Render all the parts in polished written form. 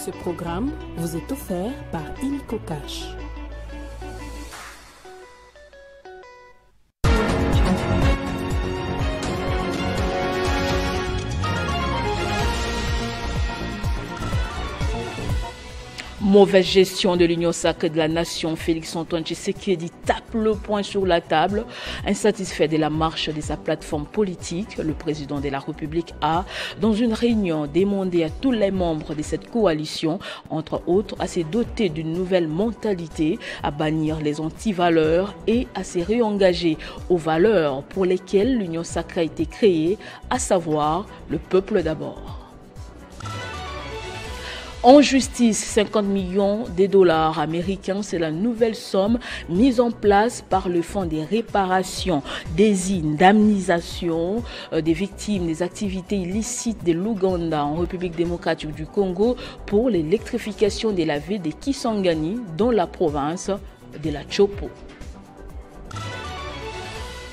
Ce programme vous est offert par Illico Cash. Mauvaise gestion de l'Union sacrée de la nation, Félix-Antoine Tshisekedi tape le poing sur la table. Insatisfait de la marche de sa plateforme politique, le président de la République a, dans une réunion, demandé à tous les membres de cette coalition, entre autres, à se doter d'une nouvelle mentalité, à bannir les antivaleurs et à se réengager aux valeurs pour lesquelles l'Union sacrée a été créée, à savoir le peuple d'abord. En justice, 50 millions de dollars américains, c'est la nouvelle somme mise en place par le Fonds des réparations, des indemnisations des victimes des activités illicites de l'Ouganda en République démocratique du Congo pour l'électrification de la ville de Kisangani dans la province de la Chopo.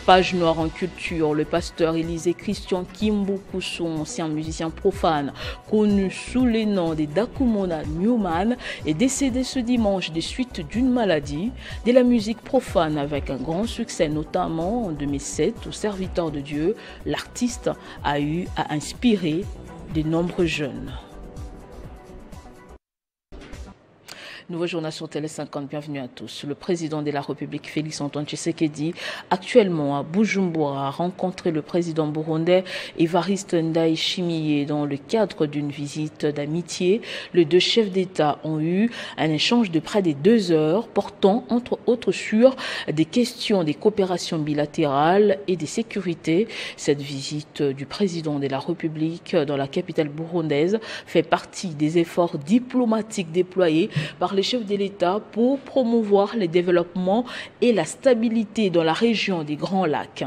Page noire en culture, le pasteur Élisée Christian Kimbukusu, ancien musicien profane, connu sous le nom de Dakumona Newman, est décédé ce dimanche des suites d'une maladie. De la musique profane avec un grand succès, notamment en 2007 au Serviteur de Dieu, l'artiste a eu à inspirer de nombreux jeunes. Nouveau journal sur Télé 50, bienvenue à tous. Le président de la République, Félix-Antoine Tshisekedi, actuellement à Bujumbura, a rencontré le président burundais Evariste Ndayishimiye dans le cadre d'une visite d'amitié. Les deux chefs d'État ont eu un échange de près de 2 heures portant entre autres sur des questions des coopérations bilatérales et de sécurité. Cette visite du président de la République dans la capitale burundaise fait partie des efforts diplomatiques déployés par les chefs de l'État pour promouvoir le développement et la stabilité dans la région des Grands Lacs.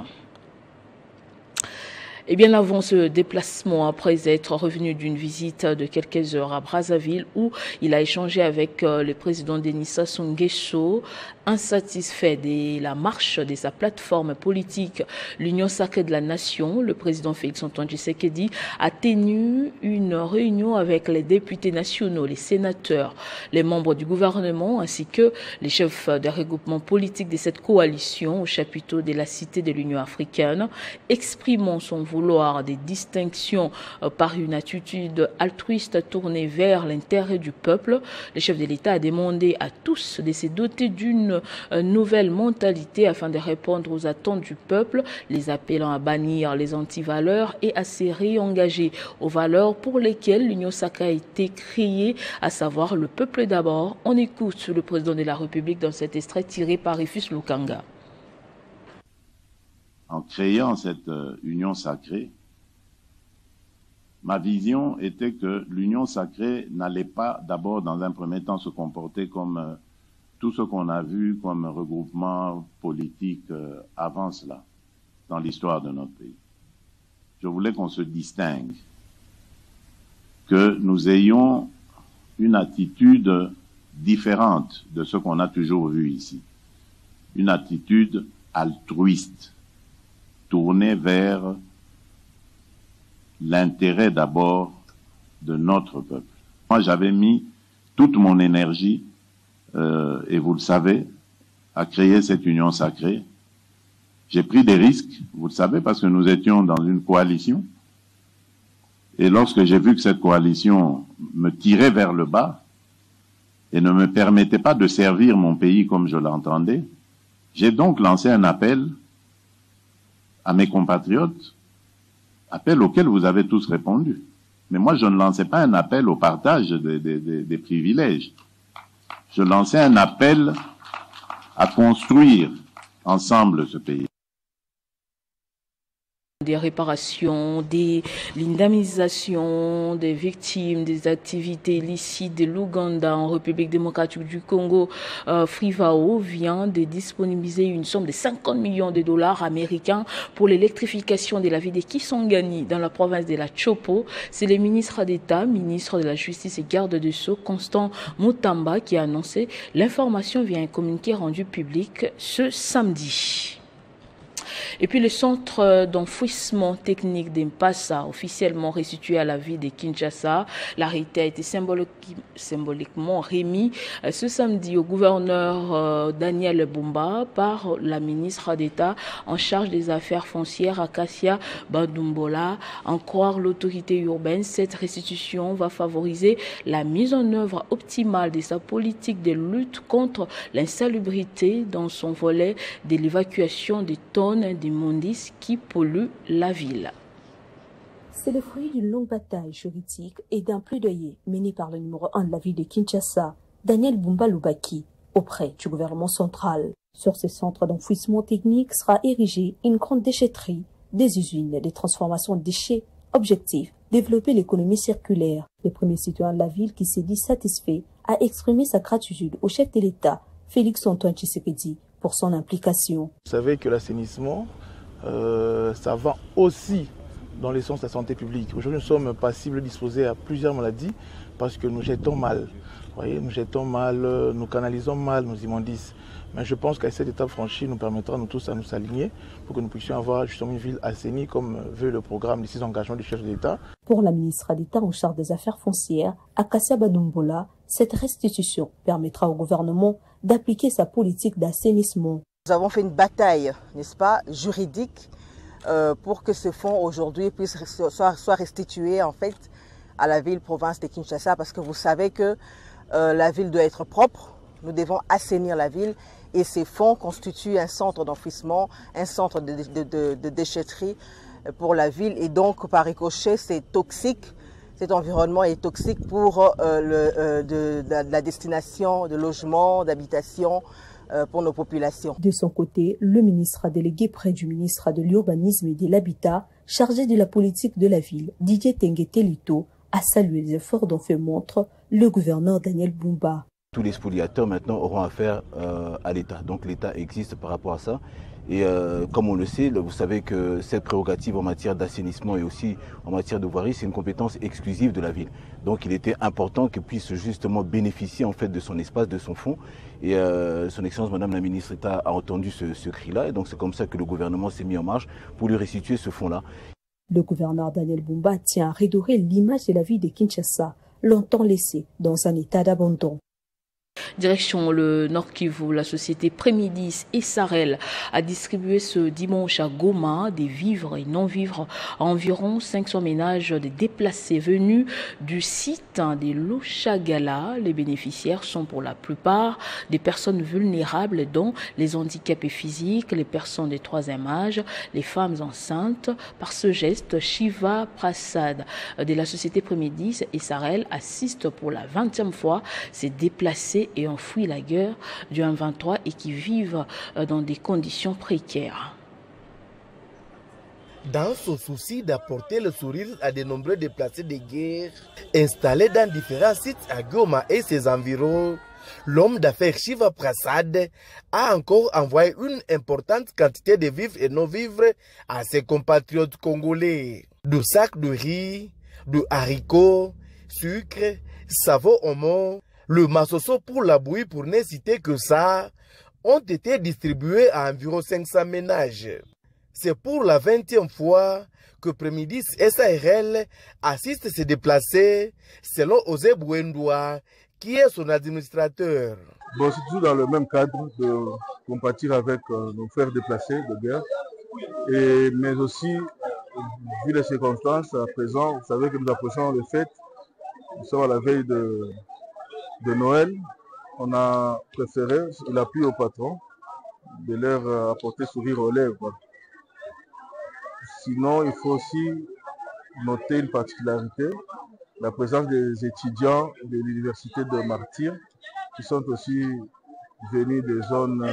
Et bien avant ce déplacement, après être revenu d'une visite de quelques heures à Brazzaville où il a échangé avec le président Denis Sassou Nguesso, insatisfait de la marche de sa plateforme politique, l'Union sacrée de la nation, le président Félix-Antoine Tshisekedi a tenu une réunion avec les députés nationaux, les sénateurs, les membres du gouvernement ainsi que les chefs des regroupements politiques de cette coalition au chapiteau de la Cité de l'Union africaine, exprimant son vouloir des distinctions par une attitude altruiste tournée vers l'intérêt du peuple. Le chef de l'État a demandé à tous de se doter d'une nouvelle mentalité afin de répondre aux attentes du peuple, les appelant à bannir les antivaleurs et à se réengager aux valeurs pour lesquelles l'Union sacrée a été créée, à savoir le peuple d'abord. On écoute le président de la République dans cet extrait tiré par Rufus Lukanga. En créant cette union sacrée, ma vision était que l'union sacrée n'allait pas d'abord dans un premier temps se comporter comme tout ce qu'on a vu comme regroupement politique avant cela dans l'histoire de notre pays. Je voulais qu'on se distingue, que nous ayons une attitude différente de ce qu'on a toujours vu ici, une attitude altruiste, tourné vers l'intérêt d'abord de notre peuple. Moi, j'avais mis toute mon énergie, et vous le savez, à créer cette union sacrée. J'ai pris des risques, vous le savez, parce que nous étions dans une coalition. Et lorsque j'ai vu que cette coalition me tirait vers le bas et ne me permettait pas de servir mon pays comme je l'entendais, j'ai donc lancé un appel à mes compatriotes, appel auquel vous avez tous répondu. Mais moi, je ne lançais pas un appel au partage des privilèges. Je lançais un appel à construire ensemble ce pays. Des réparations, l'indemnisation des victimes des activités illicites de l'Ouganda en République démocratique du Congo, Frivao vient de disponibiliser une somme de 50 millions de dollars américains pour l'électrification de la ville de Kisangani dans la province de la Chopo. C'est le ministre d'État, ministre de la Justice et garde des Sceaux, Constant Mutamba, qui a annoncé l'information via un communiqué rendu public ce samedi. Et puis le centre d'enfouissement technique d'Mpassa, officiellement restitué à la ville de Kinshasa, l'arrêté a été symboliquement remis ce samedi au gouverneur Daniel Bumba par la ministre d'État en charge des affaires foncières Acacia Badumbola. En croire l'autorité urbaine, cette restitution va favoriser la mise en œuvre optimale de sa politique de lutte contre l'insalubrité dans son volet de l'évacuation des tonnes d'immondices qui polluent la ville. C'est le fruit d'une longue bataille juridique et d'un plaidoyer mené par le numéro 1 de la ville de Kinshasa, Daniel Bumba Lubaki, auprès du gouvernement central. Sur ce centre d'enfouissement technique sera érigée une grande déchetterie, des usines de transformation de déchets. Objectif, développer l'économie circulaire. Le premier citoyen de la ville qui s'est dit satisfait a exprimé sa gratitude au chef de l'État, Félix Antoine Tshisekedi, pour son implication. Vous savez que l'assainissement, ça va aussi dans le sens de la santé publique. Aujourd'hui, nous sommes passibles disposés à plusieurs maladies parce que nous jetons mal. Vous voyez, nous jetons mal, nous canalisons mal nos immondices. Mais je pense qu'à cette étape franchie, nous permettra nous tous à nous aligner pour que nous puissions avoir justement une ville assainie comme veut le programme des 6 engagements du chef de l'État. Pour la ministre d'État en charge des affaires foncières, Acacia Badumbola, cette restitution permettra au gouvernement d'appliquer sa politique d'assainissement. Nous avons fait une bataille, n'est-ce pas, juridique, pour que ce fonds aujourd'hui soit restitué en fait à la ville-province de Kinshasa, parce que vous savez que la ville doit être propre, nous devons assainir la ville et ces fonds constituent un centre d'enfouissement, un centre de déchetterie pour la ville et donc par ricochet c'est toxique, cet environnement est toxique pour la destination de logement, d'habitation, pour nos populations. De son côté, le ministre délégué près du ministre de l'Urbanisme et de l'Habitat, chargé de la politique de la ville, Didier Tenguete Lito, a salué les efforts dont fait montre le gouverneur Daniel Bumba. Tous les spoliateurs maintenant auront affaire à l'État. Donc l'État existe par rapport à ça. Et comme on le sait, vous savez que cette prérogative en matière d'assainissement et aussi en matière de voirie, c'est une compétence exclusive de la ville. Donc il était important qu'elle puisse justement bénéficier en fait de son espace, de son fonds. Et son Excellence Madame la Ministre d'État a entendu ce cri-là. Et donc c'est comme ça que le gouvernement s'est mis en marche pour lui restituer ce fonds-là. Le gouverneur Daniel Bumba tient à redorer l'image de la ville de Kinshasa, longtemps laissée dans un état d'abandon. Direction le Nord Kivu, la société Prémidis et Sarel a distribué ce dimanche à Goma des vivres et non-vivres à environ 500 ménages de déplacés venus du site de Lushagala. Les bénéficiaires sont pour la plupart des personnes vulnérables dont les handicapés physiques, les personnes de troisième âge, les femmes enceintes. Par ce geste, Shiva Prasad de la société Prémidis et Sarel assiste pour la 20e fois ces déplacés et ont fui la guerre du M23 et qui vivent dans des conditions précaires. Dans ce souci d'apporter le sourire à de nombreux déplacés de guerre installés dans différents sites à Goma et ses environs, l'homme d'affaires Shiva Prasad a encore envoyé une importante quantité de vivres et non-vivres à ses compatriotes congolais. Du sac de riz, de haricots, sucre, savon omo, le massoso pour la bouillie, pour ne citer que ça, ont été distribués à environ 500 ménages. C'est pour la 20e fois que Prémidis SARL assiste ses déplacés, selon Osé Bouendoua, qui est son administrateur. Bon, c'est toujours dans le même cadre de compatir avec nos frères déplacés de guerre, mais aussi, vu les circonstances à présent, vous savez que nous approchons les fêtes, nous sommes à la veille de Noël, on a préféré, il a plu au patron, de leur apporter sourire aux lèvres. Sinon, il faut aussi noter une particularité, la présence des étudiants de l'université de Martyr, qui sont aussi venus des zones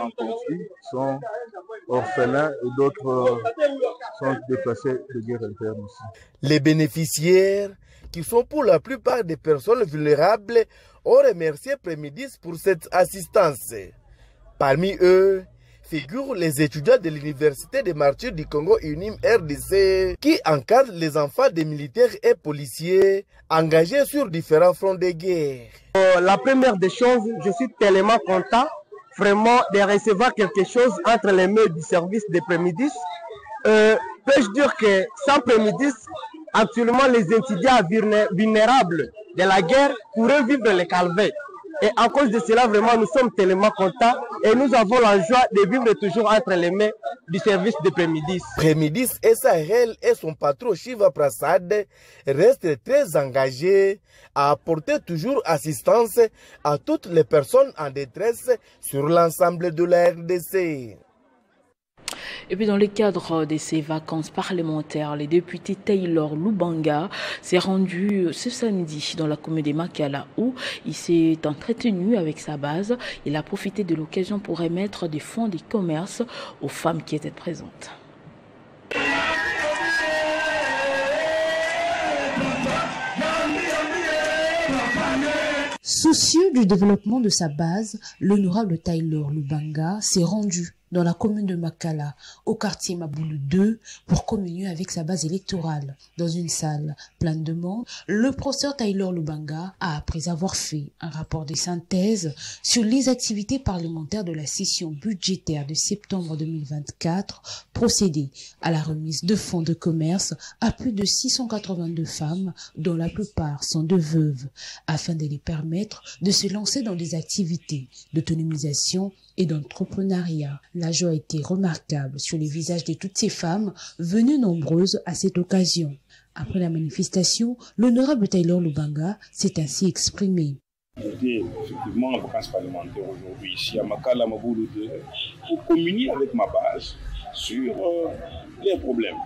en conflit, qui sont orphelins et d'autres sont déplacés de guerre interne aussi. Les bénéficiaires, qui sont pour la plupart des personnes vulnérables, ont remercié Prémidis pour cette assistance. Parmi eux, figurent les étudiants de l'Université des Martyrs du Congo UNIM RDC qui encadrent les enfants des militaires et policiers engagés sur différents fronts de guerre. La première des choses, je suis tellement content vraiment de recevoir quelque chose entre les mains du service de Prémidis. Peux-je dire que sans Prémidis, actuellement les étudiants vulnérables de la guerre pourraient vivre le calvaire. Et à cause de cela, vraiment, nous sommes tellement contents et nous avons la joie de vivre toujours entre les mains du service de Prémidis. Prémidis et Sahel et son patron Shiva Prasad restent très engagés à apporter toujours assistance à toutes les personnes en détresse sur l'ensemble de la RDC. Et puis dans le cadre de ces vacances parlementaires, le député Taylor Lubanga s'est rendu ce samedi dans la commune de Makala où il s'est entretenu avec sa base. Il a profité de l'occasion pour remettre des fonds de commerce aux femmes qui étaient présentes. Soucieux du développement de sa base, l'honorable Taylor Lubanga s'est rendu dans la commune de Makala, au quartier Maboulou 2, pour communier avec sa base électorale. Dans une salle pleine de monde, le professeur Taylor Lubanga a, après avoir fait un rapport de synthèse sur les activités parlementaires de la session budgétaire de septembre 2024, procédé à la remise de fonds de commerce à plus de 682 femmes, dont la plupart sont de veuves, afin de les permettre de se lancer dans des activités d'autonomisation et d'entrepreneuriat. La joie a été remarquable sur les visages de toutes ces femmes venues nombreuses à cette occasion. Après la manifestation, l'honorable Taylor Lubanga s'est ainsi exprimé. J'étais effectivement en vacances parlementaires aujourd'hui ici à Makala Maboulou 2 pour communier avec ma base sur les problèmes,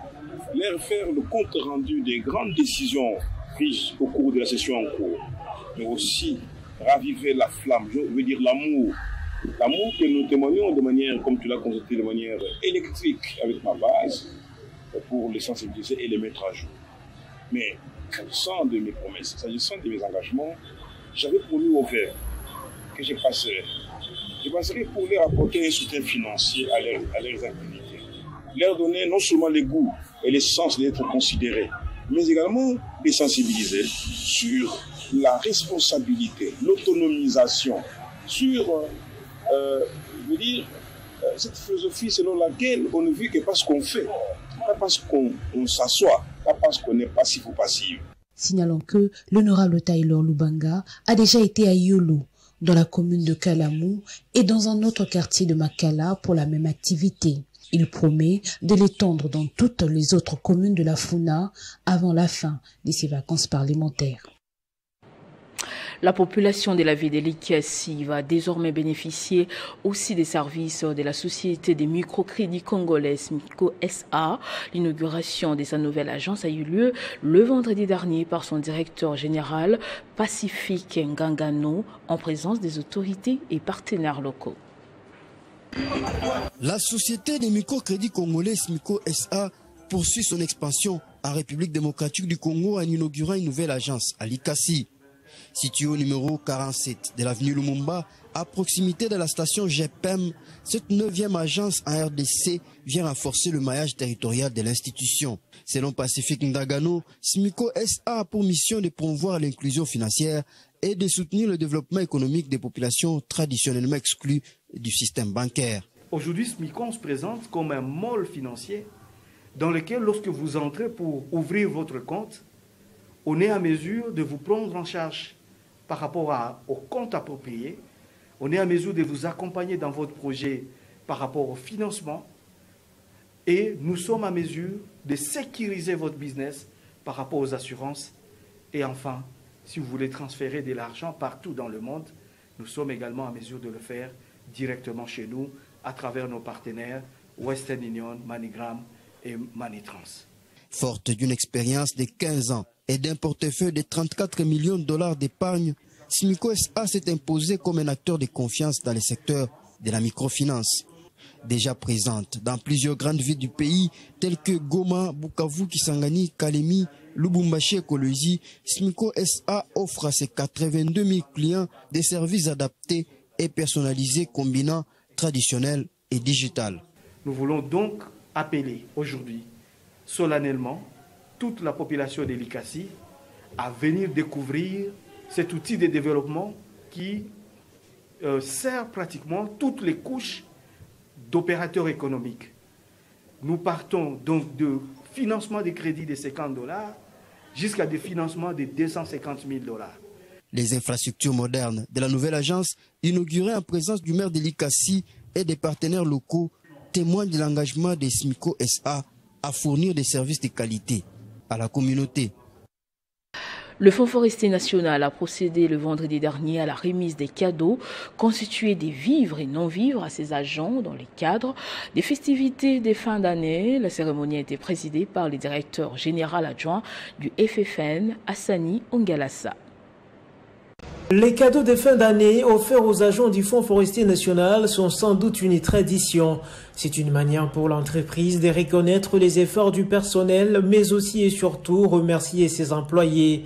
leur faire le compte rendu des grandes décisions prises au cours de la session en cours, mais aussi raviver la flamme, je veux dire l'amour que nous témoignons de manière, comme tu l'as constaté, de manière électrique avec ma base pour les sensibiliser et les mettre à jour. Mais s'agissant de mes promesses, s'agissant de mes engagements, j'avais promis aux Verts que je passerai. Je passerai pour leur apporter un soutien financier à leurs activités. Leur donner non seulement le goût et le sens d'être considérés, mais également les sensibiliser sur la responsabilité, l'autonomisation, sur cette philosophie selon laquelle on ne vit que parce qu'on fait, pas parce qu'on s'assoit, pas parce qu'on est passif ou passive. Signalons que l'honorable Taylor Lubanga a déjà été à Yolo, dans la commune de Kalamou, et dans un autre quartier de Makala pour la même activité. Il promet de l'étendre dans toutes les autres communes de la Funa avant la fin de ses vacances parlementaires. La population de la ville de Likasi va désormais bénéficier aussi des services de la société des microcrédits congolais SMICO SA. L'inauguration de sa nouvelle agence a eu lieu le vendredi dernier par son directeur général Pacifique Ngangano en présence des autorités et partenaires locaux. La société des microcrédits congolais SMICO SA poursuit son expansion en République démocratique du Congo en inaugurant une nouvelle agence à Likasi. Située au numéro 47 de l'avenue Lumumba, à proximité de la station GPM, cette 9e agence en RDC vient renforcer le maillage territorial de l'institution. Selon Pacifique Ndagano, SMICO SA a pour mission de promouvoir l'inclusion financière et de soutenir le développement économique des populations traditionnellement exclues du système bancaire. Aujourd'hui, SMICO se présente comme un môle financier dans lequel, lorsque vous entrez pour ouvrir votre compte, on est à mesure de vous prendre en charge par rapport au compte approprié. On est à mesure de vous accompagner dans votre projet par rapport au financement. Et nous sommes à mesure de sécuriser votre business par rapport aux assurances. Et enfin, si vous voulez transférer de l'argent partout dans le monde, nous sommes également à mesure de le faire directement chez nous à travers nos partenaires Western Union, MoneyGram et Moneytrans. Forte d'une expérience de 15 ans et d'un portefeuille de 34 millions de dollars d'épargne, SMICO SA s'est imposé comme un acteur de confiance dans le secteur de la microfinance. Déjà présente dans plusieurs grandes villes du pays telles que Goma, Bukavu, Kisangani, Kalemi, Lubumbashi et Kolwezi, SMICO SA offre à ses 82 000 clients des services adaptés et personnalisés combinant traditionnel et digital. Nous voulons donc appeler aujourd'hui solennellement toute la population de Likasi à venir découvrir cet outil de développement qui sert pratiquement toutes les couches d'opérateurs économiques. Nous partons donc de financement des crédits de $50 jusqu'à des financements de $250 000. Les infrastructures modernes de la nouvelle agence, inaugurée en présence du maire de l'Ikassi et des partenaires locaux, témoignent de l'engagement des SMICO SA à fournir des services de qualité à la communauté. Le Fonds forestier national a procédé le vendredi dernier à la remise des cadeaux constitués des vivres et non-vivres à ses agents dans le cadre des festivités des fins d'année. La cérémonie a été présidée par le directeur général adjoint du FFN, Hassani Ongalassa. Les cadeaux de fin d'année offerts aux agents du Fonds forestier national sont sans doute une tradition. C'est une manière pour l'entreprise de reconnaître les efforts du personnel, mais aussi et surtout remercier ses employés.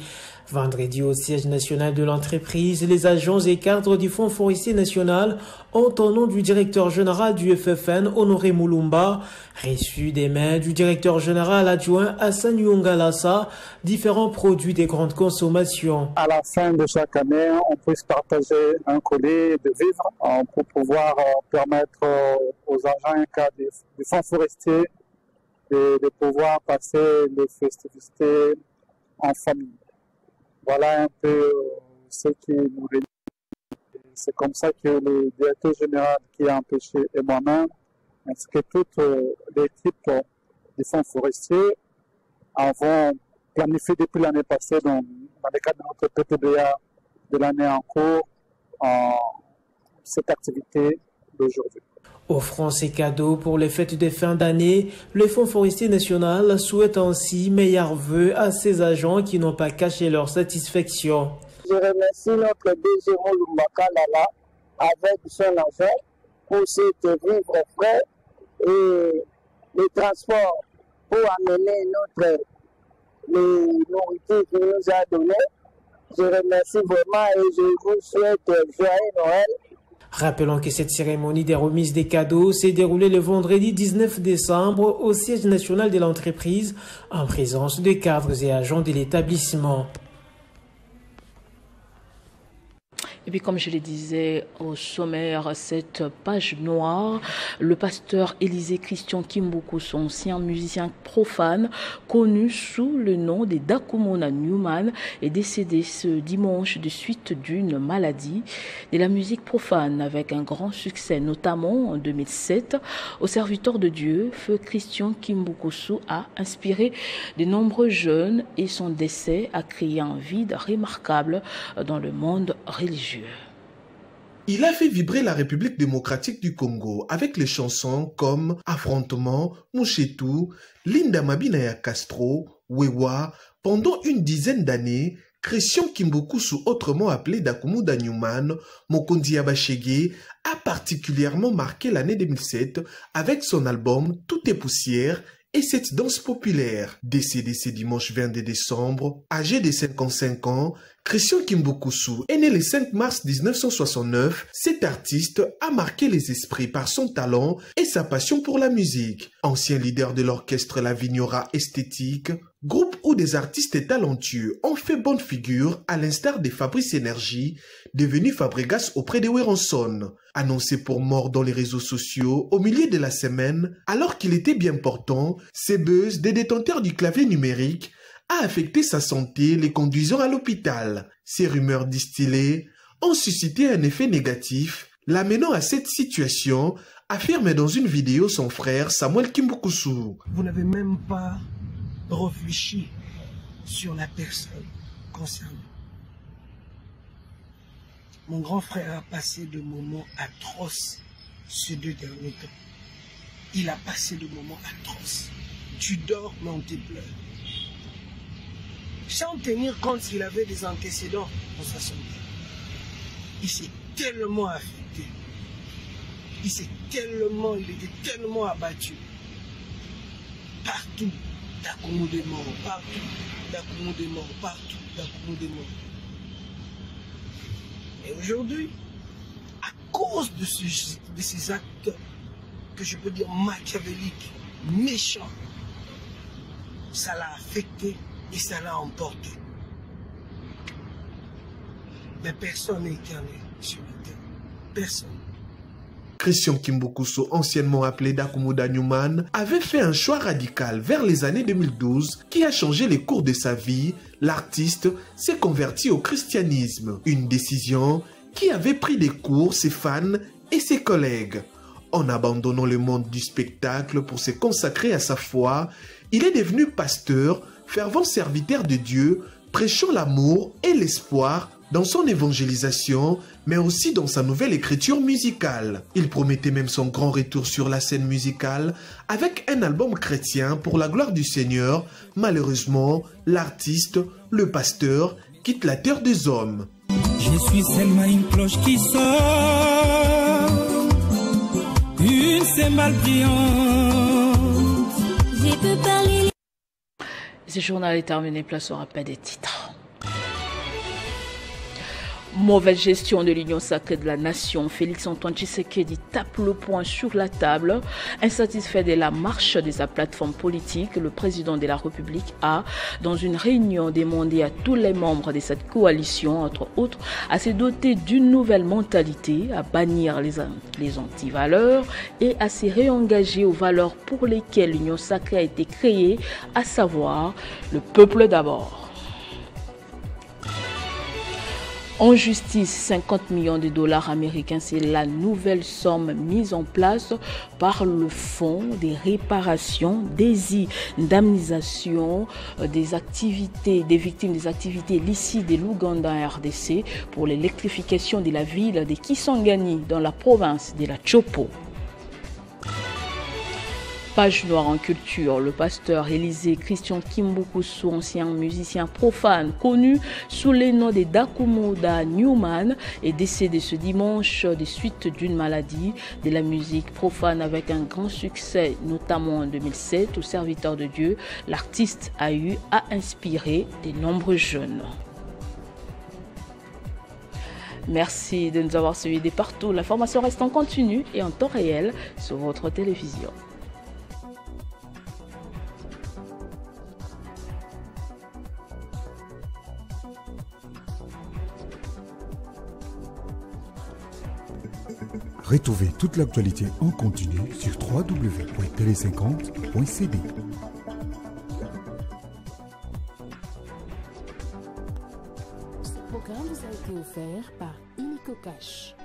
Vendredi, au siège national de l'entreprise, les agents et cadres du Fonds forestier national ont, au nom du directeur général du FFN, Honoré Moulumba, reçu des mains du directeur général adjoint Hassani Ongalassa différents produits de grande consommation. À la fin de chaque année, on puisse partager un colis de vivres pour pouvoir permettre aux agents et cadres du Fonds forestier de pouvoir passer les festivités en famille. Voilà un peu ce qui nous réunit. C'est comme ça que le directeur général qui a empêché et moi-même, ainsi que toute l'équipe du Fonds forestier, avons planifié depuis l'année passée, dans le cadre de notre PTBA de l'année en cours, cette activité d'aujourd'hui. Offrant ces cadeaux pour les fêtes de fin d'année, le Fonds forestier national souhaite ainsi meilleurs vœux à ses agents qui n'ont pas caché leur satisfaction. Je remercie notre DG Moulumbaka Lala avec son agent pour cette vivre frais et le transport pour amener les nourritures qu'il nous a donné. Je remercie vraiment et je vous souhaite joyeux Noël. Rappelons que cette cérémonie des remises des cadeaux s'est déroulée le vendredi 19 décembre au siège national de l'entreprise en présence des cadres et agents de l'établissement. Et puis, comme je le disais au sommaire, cette page noire, le pasteur Élisée Christian Kimbukusu, ancien musicien profane, connu sous le nom de Dakumona Newman, est décédé ce dimanche de suite d'une maladie de la musique profane avec un grand succès, notamment en 2007. Au serviteur de Dieu, feu Christian Kimbukusu a inspiré de nombreux jeunes et son décès a créé un vide remarquable dans le monde religieux. Il a fait vibrer la République démocratique du Congo avec les chansons comme Affrontement, Mouchetou, Linda Mabinaya Castro, Wewa. Pendant une dizaine d'années, Christian Kimbukusu, autrement appelé Dakumuda Newman, Mokondi Abashege, a particulièrement marqué l'année 2007 avec son album Tout est poussière et cette danse populaire. Décédé ce dimanche 22 décembre, âgé de 55 ans, Christian Kimbukusu est né le 5 mars 1969. Cet artiste a marqué les esprits par son talent et sa passion pour la musique. Ancien leader de l'orchestre La Vignora Esthétique, groupe où des artistes talentueux ont fait bonne figure à l'instar de Fabrice Énergie, devenu Fabregas auprès de Weranson. Annoncé pour mort dans les réseaux sociaux au milieu de la semaine, alors qu'il était bien portant, ces buzz des détenteurs du clavier numérique a affecté sa santé, les conduisant à l'hôpital. Ces rumeurs distillées ont suscité un effet négatif, l'amenant à cette situation, affirme dans une vidéo son frère Samuel Kimbukusu. Vous n'avez même pas réfléchi sur la personne concernée. Mon grand frère a passé de moments atroces ces 2 derniers temps. Il a passé de moments atroces. Tu dors, mais on te pleure. Sans tenir compte s'il avait des antécédents dans sa santé. Il s'est tellement affecté. Il était tellement abattu. Partout, Dakumu des morts, partout, Dakumu des morts, partout, Dakumu des morts. Et aujourd'hui, à cause de ces actes que je peux dire machiavéliques, méchants, ça l'a affecté et ça l'a emporté. Mais personne n'est éternel sur la terre. personne. Christian Kimbukuso, anciennement appelé Dakumuda Newman, avait fait un choix radical vers les années 2012 qui a changé les cours de sa vie. L'artiste s'est converti au christianisme. Une décision qui avait pris des cours ses fans et ses collègues. En abandonnant le monde du spectacle pour se consacrer à sa foi, il est devenu pasteur, fervent serviteur de Dieu, prêchant l'amour et l'espoir dans son évangélisation, mais aussi dans sa nouvelle écriture musicale. Il promettait même son grand retour sur la scène musicale avec un album chrétien pour la gloire du Seigneur. Malheureusement, l'artiste, le pasteur, quitte la terre des hommes. Je suis seulement une cloche qui sort, une cymbale brillante. Je peux parler. Ce journal est terminé, place au rappel des titres. Mauvaise gestion de l'Union sacrée de la nation. Félix-Antoine Tshisekedi tape le poing sur la table. Insatisfait de la marche de sa plateforme politique, le président de la République a, dans une réunion, demandé à tous les membres de cette coalition, entre autres, à se doter d'une nouvelle mentalité, à bannir les antivaleurs et à se réengager aux valeurs pour lesquelles l'Union sacrée a été créée, à savoir le peuple d'abord. En justice, 50 millions de dollars américains, c'est la nouvelle somme mise en place par le Fonds des réparations, des indemnisations des victimes des activités licites de l'Ouganda et RDC pour l'électrification de la ville de Kisangani dans la province de la Chopo. Page noire en culture, le pasteur Élisée Christian Kimbukuso, ancien musicien profane connu sous les noms de Dakumuda Newman, est décédé ce dimanche des suites d'une maladie de la musique profane avec un grand succès, notamment en 2007 au Serviteur de Dieu. L'artiste a eu à inspirer de nombreux jeunes. Merci de nous avoir suivis de partout. L'information reste en continu et en temps réel sur votre télévision. Retrouvez toute l'actualité en continu sur www.tele50.cd. Ce programme vous a été offert par Illico Cash.